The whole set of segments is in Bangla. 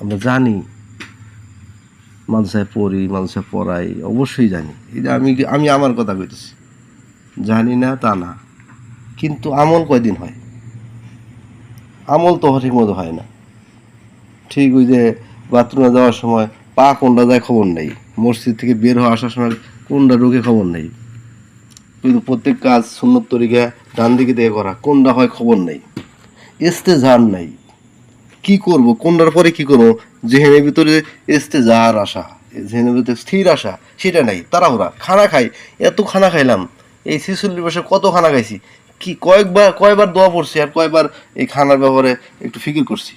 আমরা জানি, মাদ্রাসায় পড়ি, মাদ্রাসায় পড়াই, অবশ্যই জানি। এই যে আমি আমার কথা কইতেছি, জানি না তা না, কিন্তু আমল কয়দিন হয়? আমল তো ঠিক মতো হয় না। ঠিক ওই যে বাথরুমে যাওয়ার সময় পা কোনটা যায় খবর নেই, মসজিদ থেকে বের হয়ে আসার সময় কোনটা ঢুকে খবর নেই, কিন্তু প্রত্যেক কাজ সুন্নত তরিকা ডান দিকে দিয়ে করা, কোনটা হয় খবর নেই, ইস্তেজার নাই। কি করব, কোনটার পরে কি করবো, জেহেনের ভিতরে ইস্তেজার আসা, জেহেনের ভিতরে স্থির আসা, সেটা নাই। তাড়াহুড়া, খানা খাই, এত খানা খাইলাম, এই 46 বছর কত খানা খাইছি, কি কয়বার দোয়া পড়ছি, আর কয়বার এই খানার ব্যাপারে একটু ফিকির করছি।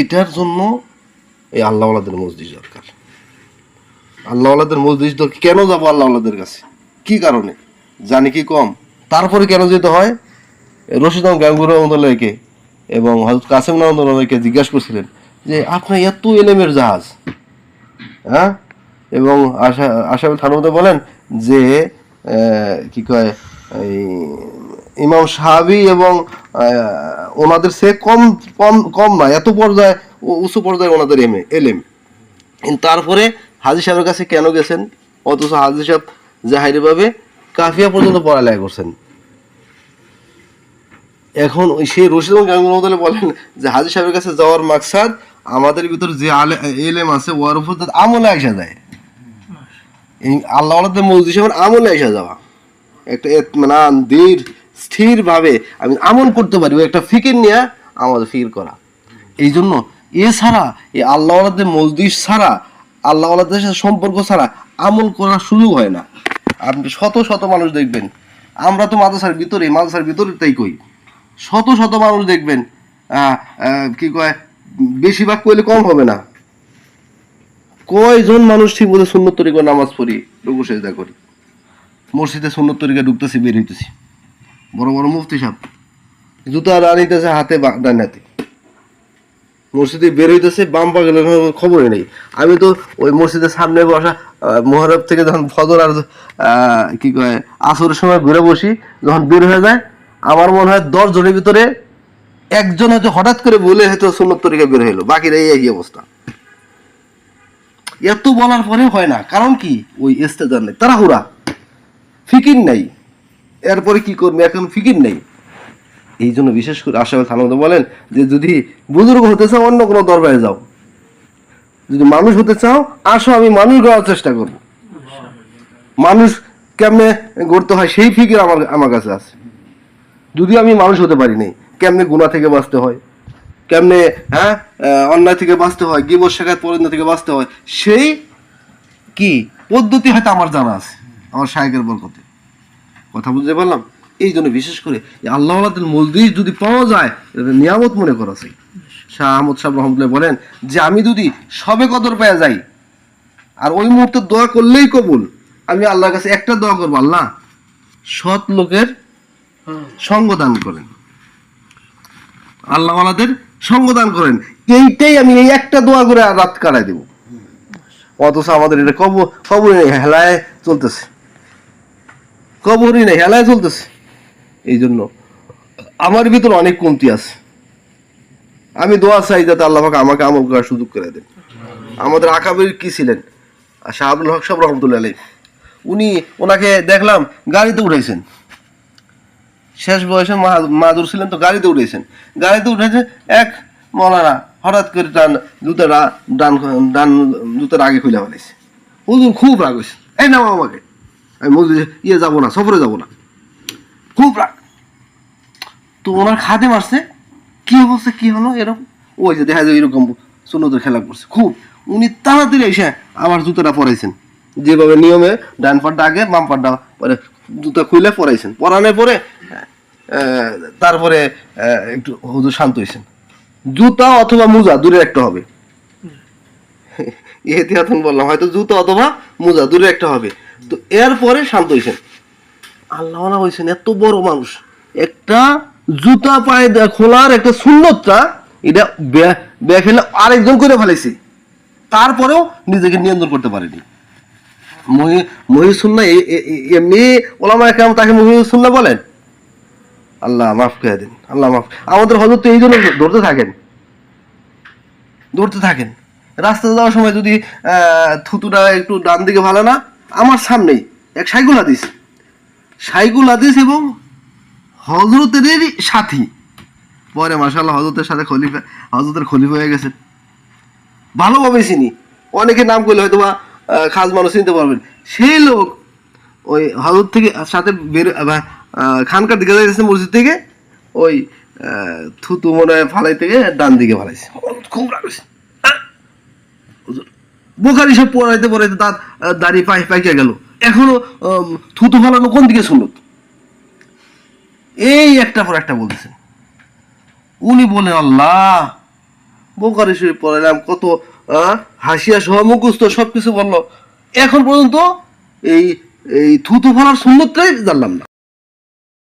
এটার জন্য এই আল্লাহওয়ালাদের মসজিদ দরকার। আল্লাহওয়ালাদের মসজিদ দরকার। কেন যাবো আল্লাহওয়ালাদের কাছে? কি কারণে? জানি কি কম? তারপরে কেন যেতে হয়? রশিদ গাঙ্গুর রহমতুল্লাহকে এবং হযরত কাসেম রহমতুল্লাহকে জিজ্ঞাসা করছিলেন যে আপনার এত এলেমের জাহাজ, হ্যাঁ? এবং আশাফুল থানবী বলেন যে কি কয়, এই ইমাম সাহাবী এবং ওনাদের সে কম কম কম না, এত পর্যায়ে উঁচু পর্যায়ে ওনাদের এলেম। তারপরে হাজী সাহেবের কাছে কেন গেছেন, অথচ হাজী সাহেব জাহিরিভাবে কাফিয়া পর্যন্ত পড়ালেখা করছেন। এখন সেই রশিদ গাঙ্গুল বলেন যে হাজী সাহেবের কাছে যাওয়ার মাকসাদ আমাদের ভিতর যে এলেম আছে ওর উপর আমলে আইসা যায়, এই আল্লাহওয়ালাদের মসজিদ সাহেবের আমলে আইসা যাওয়া, একটা ইতমিনান দৃঢ় স্থির ভাবে আমি আমল করতে পারি, একটা ফিকির নিয়ে আমাদের ফিকির করা। এই জন্য এছাড়া এই আল্লাহওয়ালাদের মসজিদ ছাড়া, আল্লাহওয়ালাদের সাথে সম্পর্ক ছাড়া আমল করার সুযোগ হয় না। আপনি শত শত মানুষ দেখবেন, আমরা তো মাদ্রাসার ভিতরে তাই কই, শত শত মানুষ দেখবেন, কি কয়, বেশিরভাগ কইলে কম হবে না, কয়জন মানুষ ঠিক মতো সুন্নত তরিকা নামাজ পড়ি, রুকু সেজদা করি, মসজিদে সুন্নত তরিকা ঢুকতেছি, বের হইতেছি, বড় বড় মুফতি সাহেব জুতা আনিতেছে হাতে, ডান হাতে, মসজিদে বের হইতেছে, বাম পা গেলে খবরই নেই। আমি তো ওই মসজিদের সামনে বসা, মোহরব থেকে যখন ফজর আর কি কয় আসরের সময় ঘুরে বসি, যখন বের হয়ে যায় আমার মনে হয় 10 জনের ভিতরে একজন হয়তো হঠাৎ করে বলে হয়তো সুন্নত তরিকা বের হইলো, বাকিরা এই অবস্থা। এত বলার পরে হয় না, কারণ কি? ওই ইস্তেজার নেই, তাড়াহুড়া, ফিকির নাই, এরপরে কি করবে এখন ফিকির নেই। এই জন্য বিশেষ করে আশাফুল থানবী বলেন যে যদি বুজুর্গ হতে চাও অন্য কোনো দরবারে যাও, যদি মানুষ হতে চাও আসো, আমি মানুষ গড়ার চেষ্টা করব। মানুষ কেমনে গড়তে হয় সেই ফিকির আমার কাছে আছে। যদি আমি মানুষ হতে পারি নাই, কেমনে গুনাহ থেকে বাঁচতে হয়, কেমনে অন্যায় থেকে বাঁচতে হয়, গীবত শেখাত পরিণত থেকে বাঁচতে হয়, সেই কি পদ্ধতি হয়তো আমার জানা আছে আমার শায়েখের বরকতে। কথা বুঝতে পারলাম? এই জন্য বিশেষ করে আল্লাহওয়ালাদের মসজিদ যদি পাওয়া যায় এটা নিয়ামত মনে করা যায়। শাহ আহমদ সাহেব রহমতুল্লাহ বলেন যে আমি যদি সবে কদর পেয়ে যাই আর ওই মুহূর্তে দোয়া করলেই কবুল, আমি আল্লাহর কাছে একটা দোয়া করবো, আল্লাহ সৎ লোকের সঙ্গ দান করেন, আল্লাহওয়ালাদের সঙ্গ দান করেন, এইটাই আমি এই একটা দোয়া করে রাত কাটাই দেব। অথচ আমাদের এটা কবরই নেই, হেলায় চলতেছে, কবরই নেই, হেলায় চলতেছে। এই জন্য আমার ভিতর অনেক কমতি আছে। আমি দোয়া চাই যাতে আল্লাহ পাক আমাকে আমল করার সুযোগ করে দেন। আমাদের আকাবির কি ছিলেন, শাহ আব্দুল হক সাহেব রহমতুল্লাহ আলাইহি, ওনাকে দেখলাম গাড়িতে উঠাইছেন, শেষ বয়সে মাদুর ছিলেন তো গাড়িতে উঠেছেন, গাড়িতে উঠেছে এক মৌলানা হঠাৎ করে ডান জুতার আগে খুলে ফেলেছে। হুজুর খুব রাগ হয়েছে, এই নাও আমাকে, আমি মসজিদে যাবো না, সফরে যাবো না, খুব রাগ। তো ওনার খাদে মারছে, কি অবস্থা, কি হলো এরকম, ওই যে দেখা যায় এরকম সুন্নতের খেলা করছে খুব, উনি তাড়াতাড়ি এসে আমার জুতোটা পরাইছেন, যেভাবে নিয়মে ডান পাটটা আগে বাম পাটটা পরে জুতা খুলে পরাইছেন, পরানোর পরে তারপরে একটু হুজুর শান্ত হয়েছেন। জুতা অথবা মোজা দূরে একটা হবে, এহতিয়াতন বললাম, হয়তো জুতা অথবা মোজা দূরে একটা হবে। তো এরপরে শান্ত হয়েছেন, আল্লাহ হয়েছেন এত বড় মানুষ, একটা জুতা পায়ে খোলার একটা সুন্নতটা এটা বেখেলে আরেকজন করে ফেলেছে, তারপরেও নিজেকে নিয়ন্ত্রণ করতে পারেনি। মহিসুন্না এমনি ওলামা কেমন তাকে মহিসুন্না বলেন। আল্লাহ মাফ করে দিন, আল্লাহ মাফ। আমাদের হযরত তো এই জন্য ধরতে থাকেন, ধরতে থাকেন। রাস্তায় যাওয়ার সময় যদি থুতুটা একটু ডান দিকে ভালো না, আমার সামনেই এক সাইকুল হাদিস এবং হজরতেরই সাথী, পরে মাশাআল্লাহ হজরতের সাথে হজরতের খলিফা হয়ে গেছে। ভালোভাবে চিনি, অনেকে নাম করলে হয়তো বা খাস মানুষ চিনতে পারবেন। সেই লোক ওই হজরত থেকে সাথে খানকার দিকে যাইতেছে, মসজিদ থেকে ওই থুতু মনে হয় ফালাই থেকে ডান দিকে ফালাইছে। খুব রাখছে, বোখারি সব পড়াইতে দাঁত দাঁড়িয়ে পাইকে গেল। এখনো থুতু ফালানো কোন দিকে শুনুত, এই একটা পর একটা বলতেছেন। উনি বলে আল্লাহ, বোখারি শরীফ পড়াইলাম, কত হাসিয়া সহ মুখস্থ সবকিছু বললো, এখন পর্যন্ত এই থুতু ফালার সুন্নতটাই জানলাম না।